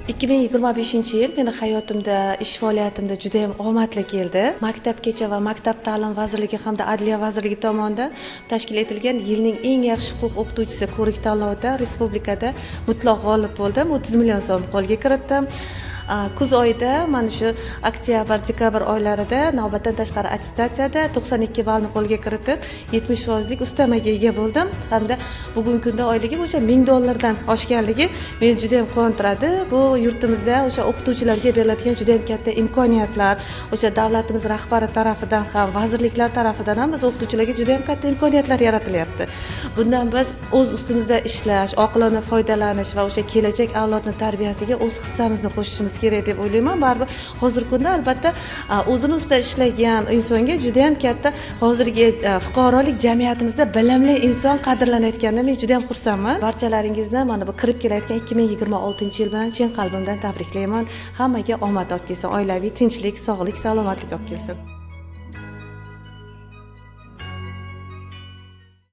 2025-yil meni hayotimda, ish faoliyatimda juda ham omadli keldi. Maktabgacha va Maktab ta'lim vazirligi hamda Adliya vazirligi tomonidan tashkil etilgan yilning eng yaxshi huquq o'qituvchisi ko'rik tanlovida respublikada mutlaq g'olib bo'ldim. 30 million so'm qo'lga kiritdim. Kuz oyida, mana shu oktyabr-dekabr oylarida navbatdan tashqari attestatsiyada 92 ballni qo'lga kiritib, 70% ustamaga ega bo'ldim. Hamda bugungi kunda oyligim o'sha $1000 dan oshganligi meni juda ham quvontiradi. Bu yurtimizda o'sha o'qituvchilarga beriladigan juda ham katta imkoniyatlar, o'sha davlatimiz rahbari tarafidan ham, vazirliklar tarafidan ham biz o'qituvchilarga juda ham katta imkoniyatlar yaratilyapti. Bundan biz o'z ustimizda ishlash, oqilona foydalanish va o'sha kelajak avlodni tarbiyasiga o'z hissamizni qo'shishimiz kerak deb o'ylayman. Baribir hozirgi kunda albatta o'zini ustida ishlagan insonga juda ham katta hozirgi fuqarolik jamiyatimizda bilimli inson qadrlanayotganidan men juda ham xursandman. Barchalaringizni mana bu kirib kelayotgan 2026-yil bilan chin qalbimdan tabriklayman. Hammaga omad olib kelsin, oilaviy tinchlik, sog'lik, salomatlik olib kelsin.